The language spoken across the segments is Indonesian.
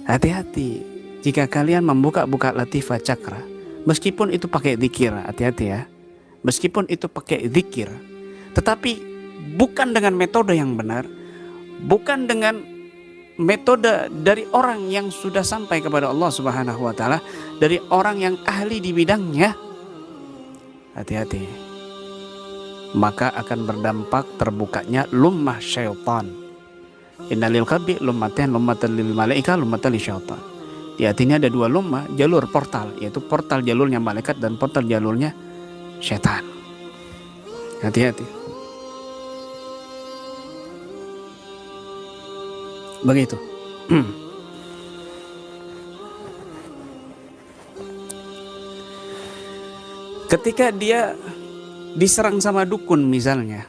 Hati-hati jika kalian membuka-buka latifah cakra, meskipun itu pakai zikir, hati-hati ya. Meskipun itu pakai zikir, tetapi bukan dengan metode yang benar, bukan dengan metode dari orang yang sudah sampai kepada Allah Subhanahu wa taala, dari orang yang ahli di bidangnya. Hati-hati. Maka akan berdampak terbukanya lummah syaitan. Innalil qalbi lummatan, lummatan lil malaika, lummatan lil syaitan. Di hati ini ada dua lummah, jalur portal, yaitu portal jalurnya malaikat dan portal jalurnya syaitan. Hati-hati. Begitu. Ketika dia diserang sama dukun misalnya,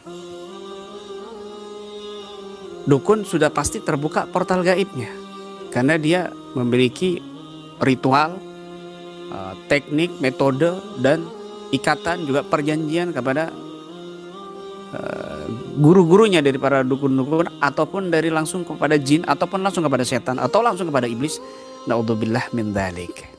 dukun sudah pasti terbuka portal gaibnya, karena dia memiliki ritual, teknik, metode, dan ikatan juga perjanjian kepada guru-gurunya dari para dukun-dukun, ataupun dari langsung kepada jin, ataupun langsung kepada setan, atau langsung kepada iblis. Naudzubillah min dzalik.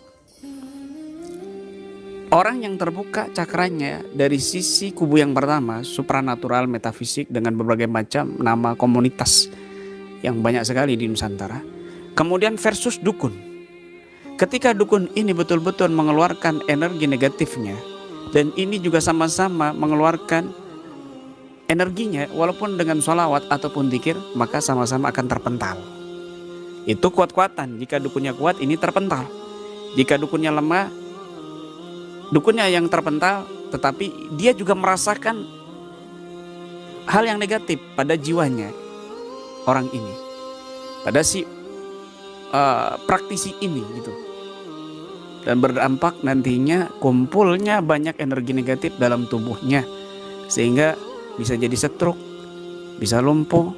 Orang yang terbuka cakranya dari sisi kubu yang pertama, supranatural, metafisik, dengan berbagai macam nama komunitas yang banyak sekali di Nusantara. Kemudian versus dukun. Ketika dukun ini betul-betul mengeluarkan energi negatifnya, dan ini juga sama-sama mengeluarkan energinya, walaupun dengan sholawat ataupun zikir, maka sama-sama akan terpental. Itu kuat-kuatan. Jika dukunnya kuat, ini terpental. Jika dukunnya lemah, dukunnya yang terpental, tetapi dia juga merasakan hal yang negatif pada jiwanya orang ini, pada si praktisi ini gitu. Dan berdampak nantinya kumpulnya banyak energi negatif dalam tubuhnya, sehingga bisa jadi stroke, bisa lumpuh,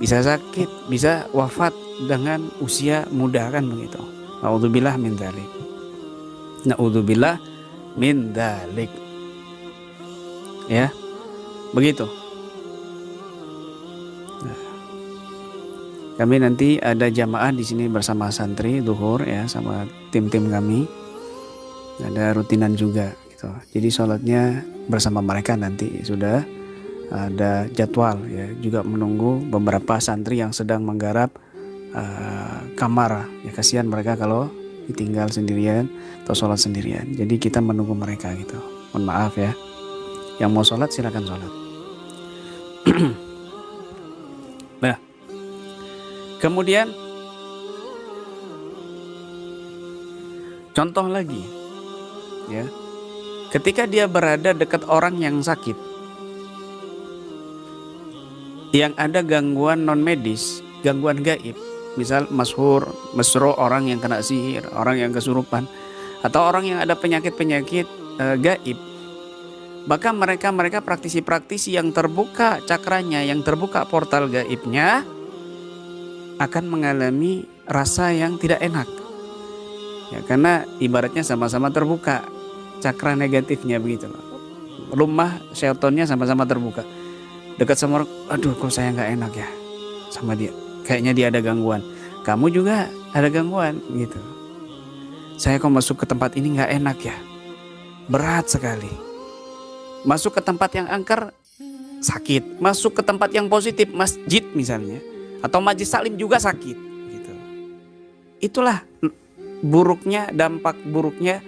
bisa sakit, bisa wafat dengan usia muda, kan begitu. Naudzubillah min dzalik. Naudzubillah min dzalik. Ya, begitu. Nah, kami nanti ada jamaah di sini bersama santri zuhur ya, sama tim-tim kami. Ada rutinan juga gitu. Jadi sholatnya bersama mereka nanti sudah ada jadwal ya, juga menunggu beberapa santri yang sedang menggarap kamar ya, kasihan mereka kalau ditinggal sendirian atau sholat sendirian. Jadi kita menunggu mereka gitu. Mohon maaf ya. Yang mau sholat silakan sholat. Nah, kemudian contoh lagi ya. Ketika dia berada dekat orang yang sakit, yang ada gangguan non medis, gangguan gaib, misal mesro orang yang kena sihir, orang yang kesurupan, atau orang yang ada penyakit-penyakit gaib, maka mereka praktisi-praktisi yang terbuka cakranya, yang terbuka portal gaibnya, akan mengalami rasa yang tidak enak ya, karena ibaratnya sama-sama terbuka cakra negatifnya begitu loh. Lummah syaitonnya sama-sama terbuka. Dekat sama orang, aduh kok saya nggak enak ya sama dia, kayaknya dia ada gangguan. Kamu juga ada gangguan gitu. Saya kok masuk ke tempat ini nggak enak ya, berat sekali. Masuk ke tempat yang angker sakit, masuk ke tempat yang positif, masjid misalnya, atau majlis salim juga sakit gitu. Itulah buruknya, dampak buruknya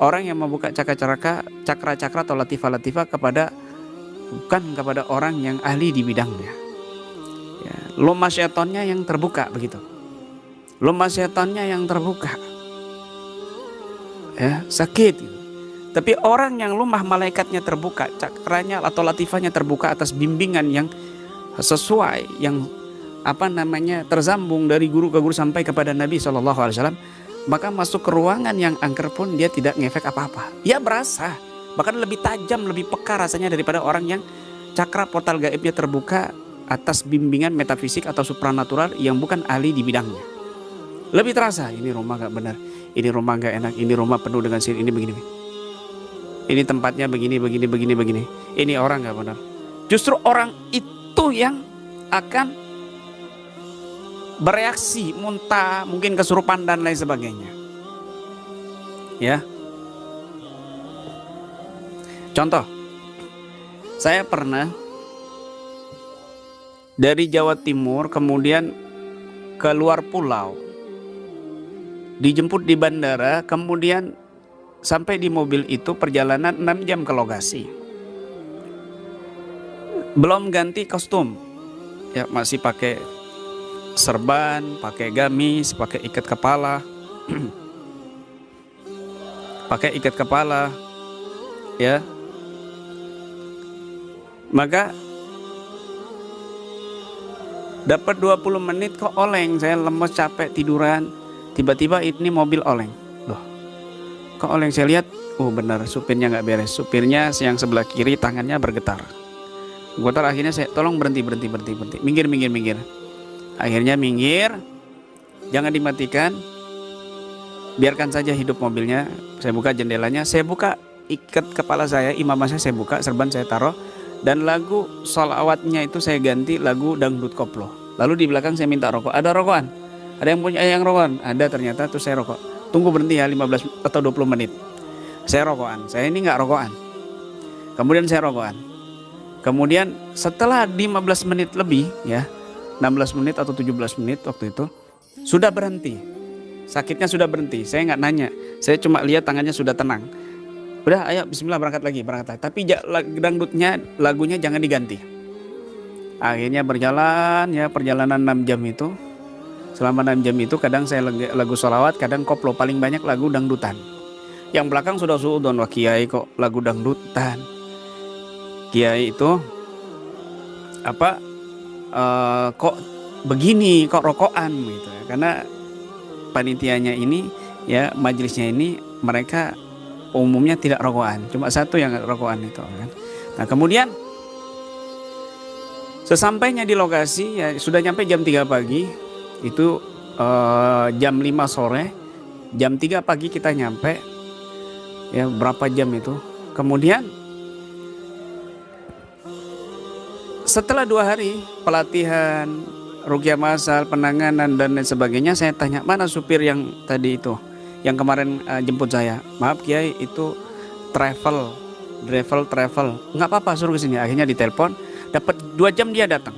orang yang membuka cakra-cakra atau latifah-latifah bukan kepada orang yang ahli di bidangnya ya. Lumah syaitannya yang terbuka begitu, lumah syaitannya yang terbuka ya, sakit gitu. Tapi orang yang lumah malaikatnya terbuka, cakranya atau latifahnya terbuka atas bimbingan yang sesuai, yang tersambung dari guru ke guru sampai kepada Nabi SAW, maka masuk ke ruangan yang angker pun dia tidak ngefek apa-apa. Dia berasa bahkan lebih tajam, lebih peka rasanya daripada orang yang cakra portal gaibnya terbuka atas bimbingan metafisik atau supranatural yang bukan ahli di bidangnya. Lebih terasa, ini rumah gak benar, ini rumah gak enak, ini rumah penuh dengan sihir, ini begini, ini tempatnya begini, ini orang gak benar. Justru orang itu yang akan bereaksi, muntah, mungkin kesurupan dan lain sebagainya. Ya. Contoh, saya pernah dari Jawa Timur kemudian keluar pulau, dijemput di bandara, kemudian sampai di mobil itu perjalanan 6 jam ke lokasi. Belum ganti kostum, ya masih pakai serban, pakai gamis, pakai ikat kepala, pakai ikat kepala, ya. Maka dapat 20 menit kok oleng, saya lemes, capek, tiduran. Tiba-tiba ini mobil oleng. Loh, kok oleng? Saya lihat, oh benar, supirnya nggak beres. Supirnya yang sebelah kiri tangannya bergetar. Akhirnya saya tolong berhenti. Minggir. Akhirnya minggir, jangan dimatikan, biarkan saja hidup mobilnya. Saya buka jendelanya, saya buka ikat kepala saya, imamah saya buka, serban saya taruh, dan lagu sholawatnya itu saya ganti lagu dangdut koplo. Lalu di belakang saya minta rokok. Ada rokokan? Ada yang punya yang rokokan? Ada ternyata, terus saya rokok. Tunggu berhenti ya 15 atau 20 menit. Saya rokokan. Saya ini nggak rokokan. Kemudian saya rokokan. Kemudian setelah 15 menit lebih, ya 16 menit atau 17 menit waktu itu, sudah berhenti. Sakitnya sudah berhenti. Saya nggak nanya. Saya cuma lihat tangannya sudah tenang. Udah, ayo bismillah, berangkat lagi. Tapi dangdutnya, lagunya jangan diganti. Akhirnya berjalan, ya perjalanan 6 jam itu. Selama 6 jam itu kadang saya lagu sholawat, kadang koplo, paling banyak lagu dangdutan. Yang belakang sudah suudon, wah kiai kok lagu dangdutan. Kiai itu apa? Kok begini, kok rokokan gitu ya. Karena panitianya ini, ya majelisnya ini, mereka umumnya tidak rokokan, cuma satu yang rokokan itu kan. Nah kemudian sesampainya di lokasi, ya sudah nyampe jam 3 pagi, itu jam 5 sore, jam 3 pagi kita nyampe, ya berapa jam itu. Kemudian setelah 2 hari pelatihan, ruqyah masal, penanganan dan lain sebagainya, saya tanya, mana supir yang tadi itu, yang kemarin jemput saya? Maaf Kiai, itu travel, nggak apa-apa, suruh kesini. Akhirnya ditelepon, dapat 2 jam dia datang.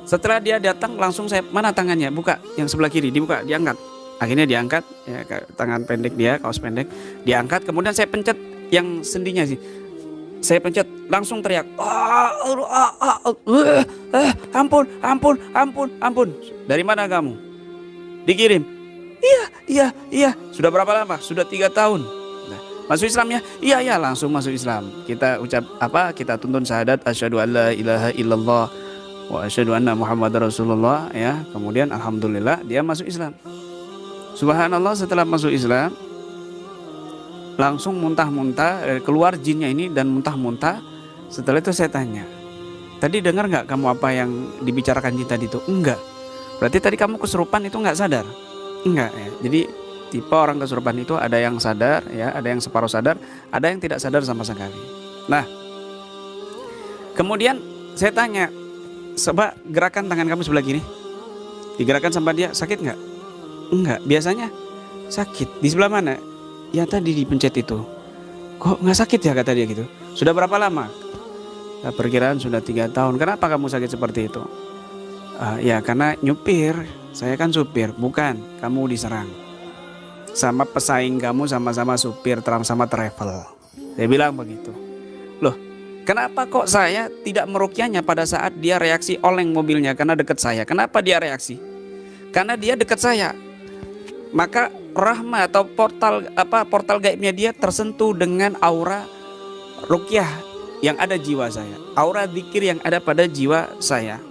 Setelah dia datang langsung saya, mana tangannya, buka yang sebelah kiri, dibuka, diangkat. Akhirnya diangkat, ya tangan pendek dia, kaos pendek, diangkat. Kemudian saya pencet yang sendinya sih, saya pencet, langsung teriak, ampun. Dari mana kamu? Dikirim. Iya. Sudah berapa lama? Sudah 3 tahun. Nah, masuk Islam ya? Iya, langsung masuk Islam. Kita ucap apa? Kita tuntun syahadat asyhadu alla ilaha illallah wa asyhadu anna Muhammadar Rasulullah, ya. Kemudian alhamdulillah dia masuk Islam. Subhanallah, setelah masuk Islam langsung muntah-muntah, keluar jinnya ini dan muntah-muntah. Setelah itu saya tanya, tadi dengar nggak kamu apa yang dibicarakan jin tadi itu? Enggak. Berarti tadi kamu kesurupan itu nggak sadar? Enggak ya. Jadi tipe orang kesurupan itu ada yang sadar, ya, ada yang separuh sadar, ada yang tidak sadar sama sekali. Nah, kemudian saya tanya, coba gerakan tangan kamu sebelah kiri. Digerakkan sama dia, sakit nggak? Enggak. Biasanya sakit. Di sebelah mana? Ya tadi dipencet itu. Kok nggak sakit ya, kata dia gitu. Sudah berapa lama? Nah, perkiraan sudah 3 tahun. Kenapa kamu sakit seperti itu? Ya karena nyupir. Saya kan supir. Bukan, kamu diserang sama pesaing kamu, sama-sama supir, sama travel. Saya bilang begitu. Loh, kenapa kok saya tidak meruqyahnya pada saat dia reaksi oleng mobilnya karena dekat saya? Kenapa dia reaksi? Karena dia dekat saya. Maka rahmat atau portal gaibnya dia tersentuh dengan aura ruqyah yang ada jiwa saya, aura zikir yang ada pada jiwa saya,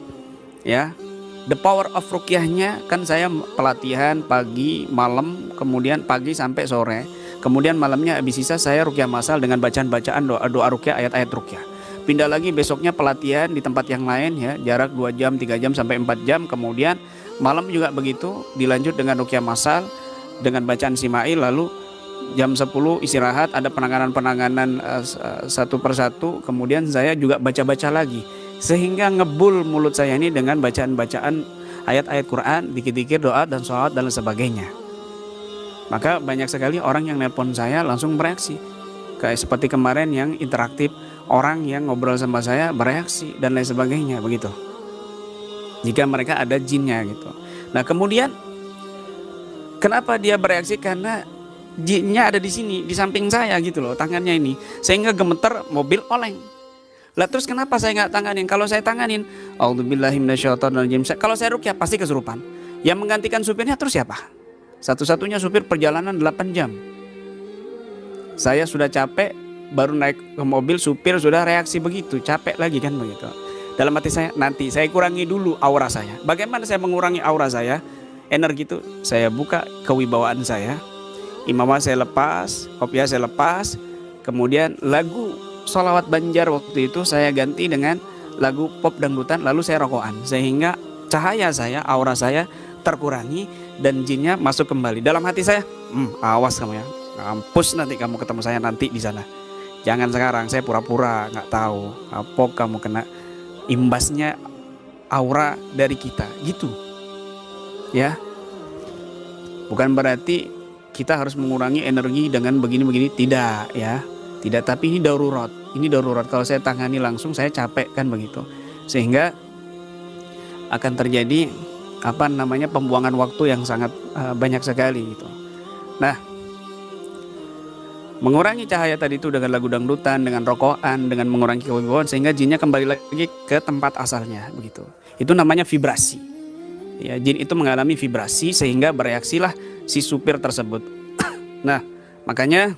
ya. The power of ruqyahnya kan saya pelatihan pagi, malam, kemudian pagi sampai sore, kemudian malamnya habis sisa saya ruqyah masal dengan bacaan-bacaan doa ruqyah, ayat-ayat ruqyah. Pindah lagi besoknya pelatihan di tempat yang lain, ya, jarak 2 jam, 3 jam sampai 4 jam, kemudian malam juga begitu, dilanjut dengan ruqyah masal dengan bacaan simail, lalu jam 10 istirahat, ada penanganan satu persatu, kemudian saya juga baca-baca lagi sehingga ngebul mulut saya ini dengan bacaan-bacaan ayat-ayat Quran, dikit-dikit doa dan sholawat dan sebagainya. Maka banyak sekali orang yang nelpon saya langsung bereaksi. Kayak seperti kemarin yang interaktif, orang yang ngobrol sama saya bereaksi dan lain sebagainya begitu. Jika mereka ada jinnya gitu. Nah kemudian kenapa dia bereaksi? Karena jinnya ada di sini, di samping saya gitu loh, tangannya ini, sehingga gemeter mobil oleng. Lah terus kenapa saya nggak tanganin? Kalau saya tanganin, A'udzubillahi minasyaitonirrajim. Kalau saya rukyah pasti kesurupan. Yang menggantikan supirnya terus siapa? Satu-satunya supir perjalanan 8 jam. Saya sudah capek, baru naik ke mobil, supir sudah reaksi begitu, capek lagi kan begitu. Dalam hati saya, nanti saya kurangi dulu aura saya. Bagaimana saya mengurangi aura saya? Energi itu saya buka kewibawaan saya. Imamah saya lepas, kopiah saya lepas, kemudian lagu sholawat Banjar waktu itu saya ganti dengan lagu pop dangdutan, lalu saya rokokan sehingga cahaya saya, aura saya terkurangi dan jinnya masuk kembali. Dalam hati saya, awas kamu ya, kampus nanti kamu ketemu saya nanti di sana. Jangan sekarang, saya pura-pura nggak tahu, apa kamu kena imbasnya aura dari kita, gitu, ya. Bukan berarti kita harus mengurangi energi dengan begini-begini, tidak ya, tidak. Tapi ini darurat, kalau saya tangani langsung saya capek kan begitu, sehingga akan terjadi pembuangan waktu yang sangat banyak sekali gitu. Nah, mengurangi cahaya tadi itu dengan lagu dangdutan, dengan rokokan, dengan mengurangi kewibawaan sehingga jinnya kembali lagi ke tempat asalnya begitu. Itu namanya vibrasi. Ya, jin itu mengalami vibrasi sehingga bereaksilah si supir tersebut. Nah, makanya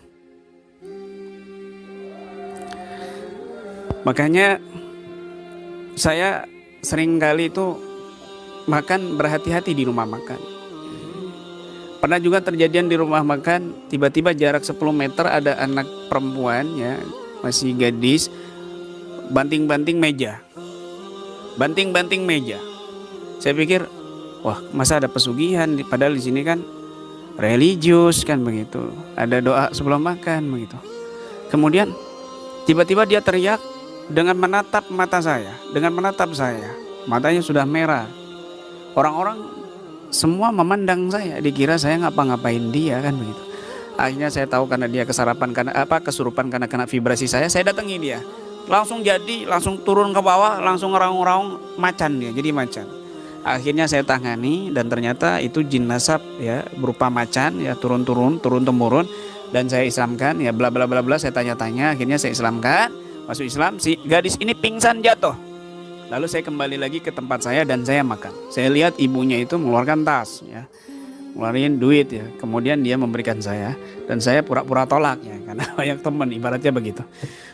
saya sering kali itu makan berhati-hati di rumah makan. Pernah juga terjadian di rumah makan, tiba-tiba jarak 10 meter ada anak perempuan ya, masih gadis, banting-banting meja. Saya pikir, wah, masa ada pesugihan, padahal di sini kan religius kan begitu. Ada doa sebelum makan begitu. Kemudian tiba-tiba dia teriak dengan menatap mata saya, Matanya sudah merah. Orang-orang semua memandang saya, dikira saya ngapa-ngapain dia kan begitu. Akhirnya saya tahu karena dia kesurupan karena kena vibrasi saya datangi dia. Langsung turun ke bawah, langsung ngeraung-ngeraung macan dia, jadi macan. Akhirnya saya tangani dan ternyata itu jin nasab ya, berupa macan ya, turun temurun, dan saya islamkan ya, bla bla bla bla, saya tanya-tanya, akhirnya saya islamkan, masuk Islam, si gadis ini pingsan jatuh. Lalu saya kembali lagi ke tempat saya dan saya makan. Saya lihat ibunya itu mengeluarkan tas ya, ngeluarin duit ya, kemudian dia memberikan saya dan saya pura-pura tolak ya, karena banyak teman ibaratnya begitu.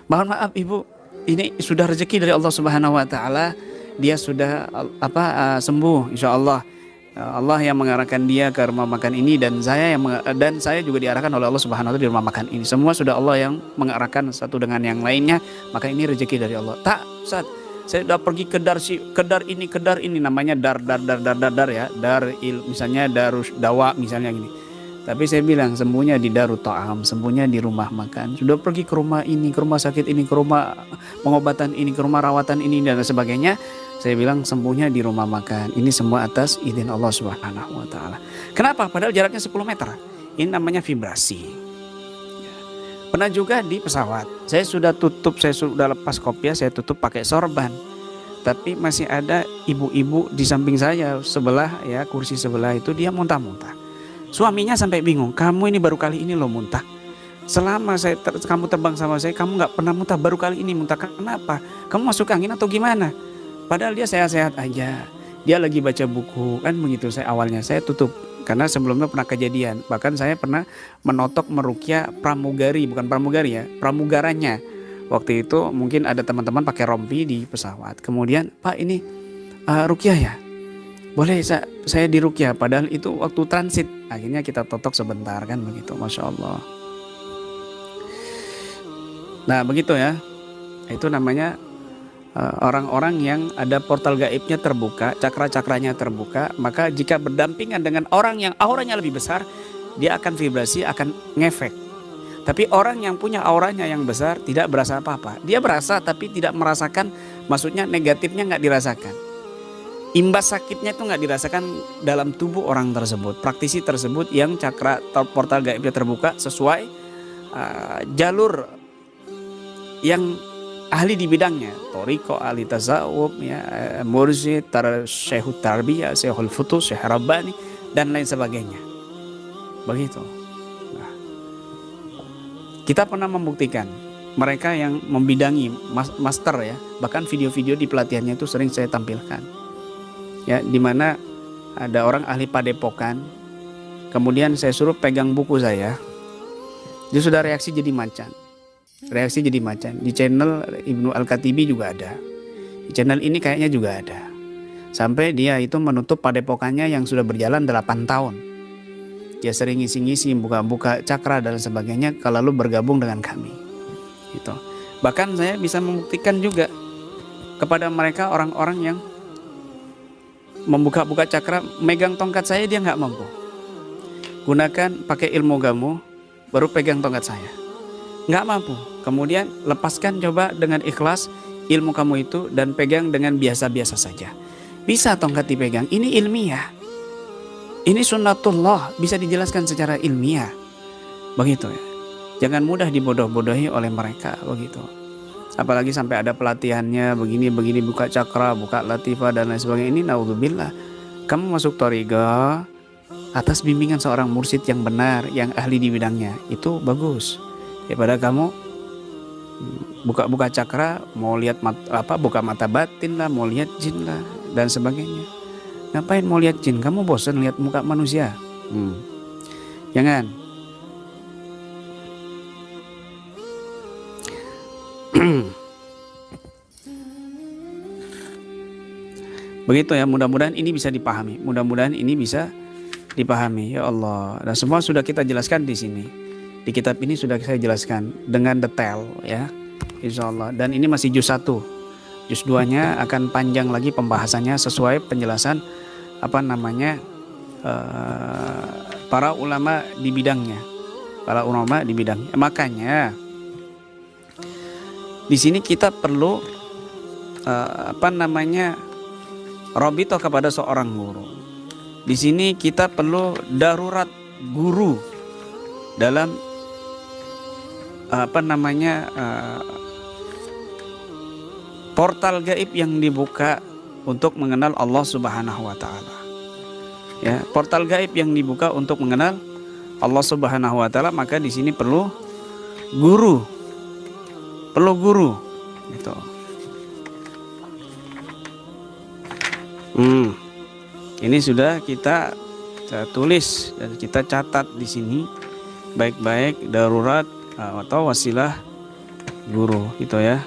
Mohon maaf ibu, ini sudah rezeki dari Allah Subhanahu Wa Taala, dia sudah sembuh insya Allah. Allah yang mengarahkan dia ke rumah makan ini dan saya juga diarahkan oleh Allah Subhanahu Wa Taala di rumah makan ini. Semua sudah Allah yang mengarahkan satu dengan yang lainnya, maka ini rezeki dari Allah. Tak, Ustaz, saya sudah pergi ke kedar ini namanya dar ya, misalnya darus dawa misalnya gini. Tapi saya bilang sembuhnya di Darut Ta'am, sembuhnya di rumah makan. Sudah pergi ke rumah ini, ke rumah sakit ini, ke rumah pengobatan ini, ke rumah rawatan ini dan sebagainya. Saya bilang sembuhnya di rumah makan. Ini semua atas izin Allah Subhanahu Wa Taala. Kenapa? Padahal jaraknya 10 meter. Ini namanya vibrasi. Pernah juga di pesawat. Saya sudah lepas kopiah, saya tutup pakai sorban. Tapi masih ada ibu-ibu di samping saya sebelah ya, kursi sebelah itu dia muntah-muntah. Suaminya sampai bingung, kamu ini baru kali ini loh muntah. Selama kamu terbang sama saya, kamu nggak pernah muntah, baru kali ini muntah. Kenapa? Kamu masuk angin atau gimana? Padahal dia sehat-sehat aja. Dia lagi baca buku kan begitu. Awalnya saya tutup karena sebelumnya pernah kejadian. Bahkan saya pernah menotok meruqyah pramugaranya. Waktu itu mungkin ada teman-teman pakai rompi di pesawat. Kemudian, Pak ini ruqyah ya? Boleh saya diruqyah, padahal itu waktu transit. Akhirnya kita totok sebentar kan begitu, Masya Allah. Nah begitu ya, itu namanya orang-orang yang ada portal gaibnya terbuka, cakra-cakranya terbuka. Maka jika berdampingan dengan orang yang auranya lebih besar, dia akan vibrasi, akan ngefek. Tapi orang yang punya auranya yang besar tidak berasa apa-apa. Dia berasa tapi tidak merasakan, maksudnya negatifnya nggak dirasakan. Imbas sakitnya itu nggak dirasakan dalam tubuh orang tersebut. Praktisi tersebut yang cakra portal gaibnya terbuka sesuai jalur yang ahli di bidangnya, toriko, ahli tasawuf, ya, mursyid, syekhut tarbiyah, syekhul futus, syekh rabbani, dan lain sebagainya. Begitu. Nah, kita pernah membuktikan mereka yang membidangi master ya, bahkan video-video di pelatihannya itu sering saya tampilkan. Ya, di mana ada orang ahli padepokan, kemudian saya suruh pegang buku saya, dia sudah reaksi jadi macan. Di channel Ibnu Al-Katibi juga ada, di channel ini kayaknya juga ada, sampai dia itu menutup padepokannya yang sudah berjalan 8 tahun. Dia sering ngisi-ngisi, buka-buka cakra dan sebagainya, kalau lalu bergabung dengan kami gitu. Bahkan saya bisa membuktikan juga kepada mereka orang-orang yang membuka-buka cakra, megang tongkat saya dia nggak mampu. Gunakan pakai ilmu kamu, baru pegang tongkat saya, nggak mampu. Kemudian lepaskan coba dengan ikhlas ilmu kamu itu dan pegang dengan biasa-biasa saja. Bisa tongkat dipegang, ini ilmiah, ini sunnatullah, bisa dijelaskan secara ilmiah. Begitu ya. Jangan mudah dibodoh-bodohi oleh mereka begitu. Apalagi sampai ada pelatihannya begini buka cakra, buka latifah dan lain sebagainya. Ini naudzubillah. Kamu masuk thariqah atas bimbingan seorang mursyid yang benar, yang ahli di bidangnya. Itu bagus. Daripada kamu buka-buka cakra, mau lihat buka mata batin lah, mau lihat jin lah dan sebagainya. Ngapain mau lihat jin? Kamu bosan lihat muka manusia? Jangan. Begitu ya, mudah-mudahan ini bisa dipahami. Ya Allah. Dan semua sudah kita jelaskan di sini. Di kitab ini sudah saya jelaskan dengan detail ya. Insyaallah. Dan ini masih juz 1. Juz 2-nya akan panjang lagi pembahasannya sesuai penjelasan para ulama di bidangnya. Makanya di sini kita perlu robito kepada seorang guru. Di sini kita perlu darurat guru dalam portal gaib yang dibuka untuk mengenal Allah Subhanahu wa taala. Ya, portal gaib yang dibuka untuk mengenal Allah Subhanahu wa taala, maka di sini perlu guru. Gitu. Ini sudah kita tulis dan kita catat di sini baik-baik, darurat atau wasilah guru gitu ya.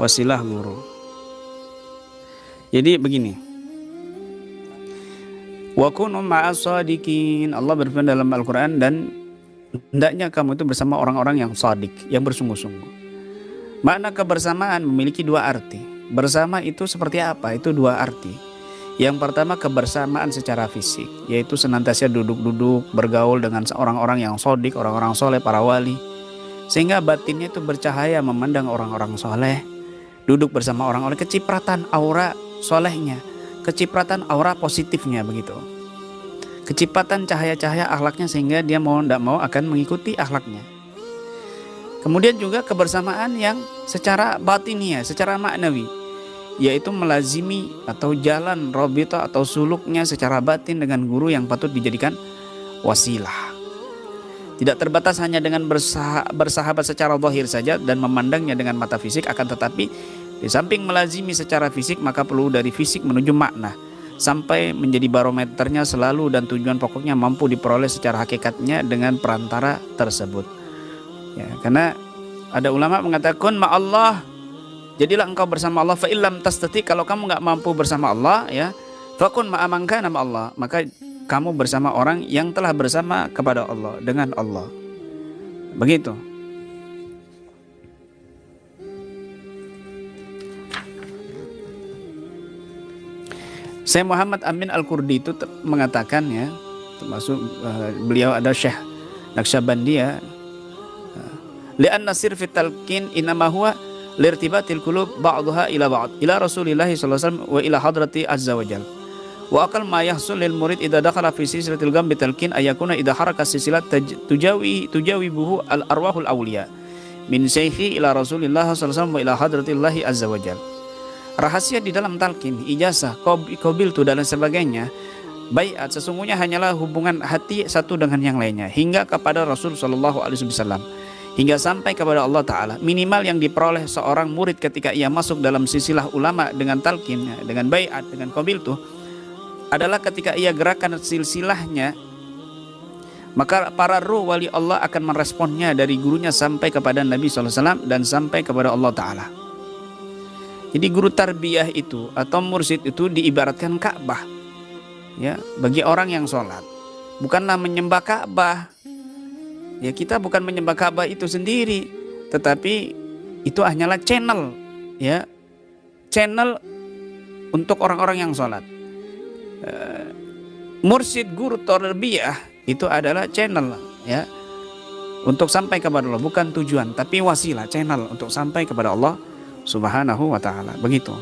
Wasilah guru. Jadi begini. Wa kunu ma'as shadiqin. Allah berfirman dalam Al-Qur'an, dan hendaknya kamu itu bersama orang-orang yang shadiq, yang bersungguh-sungguh. Makna kebersamaan memiliki dua arti. Bersama itu seperti apa? Itu dua arti. Yang pertama kebersamaan secara fisik, yaitu senantiasa duduk-duduk bergaul dengan orang-orang yang shadiq, orang-orang soleh, para wali, sehingga batinnya itu bercahaya memandang orang-orang soleh. Duduk bersama orang-orang, kecipratan aura solehnya, kecipratan aura positifnya begitu. Kecipratan cahaya-cahaya akhlaknya, sehingga dia mau tidak mau akan mengikuti akhlaknya. Kemudian juga kebersamaan yang secara batinnya, secara maknawi, yaitu melazimi atau jalan robito atau suluknya secara batin dengan guru yang patut dijadikan wasilah. Tidak terbatas hanya dengan bersahabat secara zahir saja dan memandangnya dengan mata fisik, akan tetapi di samping melazimi secara fisik, maka perlu dari fisik menuju makna, sampai menjadi barometernya selalu dan tujuan pokoknya mampu diperoleh secara hakikatnya dengan perantara tersebut. Ya, karena ada ulama mengatakan ma'allah, jadilah engkau bersama Allah. Fa illam tastati, kalau kamu nggak mampu bersama Allah, ya, fakun ma'amangka nama Allah, maka kamu bersama orang yang telah bersama kepada Allah, dengan Allah. Begitu. Syekh Muhammad Amin Al-Qurdi itu mengatakan ya, termasuk beliau ada Syekh Naqsyabandi ya, li'anna sir fi talqin inama huwa lirtibatil qulub ba'daha ila ba'd ila Rasulillah sallallahu alaihi wasallam wa ila hadrati azza wajal. Wa aqal ma yahsul lil murid idza dakhala fi silsilatil gam bitalqin ayakuna idza haraka silsilat tujawibuhu al arwahul awliya min syekhi ila Rasulillah sallallahu alaihi wasallam wa ila hadratillahi azza wajal. Rahasia di dalam talqin, ijazah, qabiltu dan sebagainya, baiat sesungguhnya hanyalah hubungan hati satu dengan yang lainnya hingga kepada Rasul sallallahu alaihi wasallam, hingga sampai kepada Allah Ta'ala. Minimal yang diperoleh seorang murid ketika ia masuk dalam silsilah ulama dengan talqin, dengan baiat, dengan qabiltu, adalah ketika ia gerakan silsilahnya, maka para ruh wali Allah akan meresponnya dari gurunya sampai kepada Nabi SAW dan sampai kepada Allah Ta'ala. Jadi guru tarbiyah itu atau mursyid itu diibaratkan Ka'bah, ya, bagi orang yang sholat. Bukanlah menyembah Ka'bah, ya, kita bukan menyembah Ka'bah itu sendiri, tetapi itu hanyalah channel, ya, channel untuk orang-orang yang sholat. Mursyid guru tarbiyah itu adalah channel, ya, untuk sampai kepada Allah, bukan tujuan tapi wasilah, channel untuk sampai kepada Allah Subhanahu wa ta'ala. Begitu.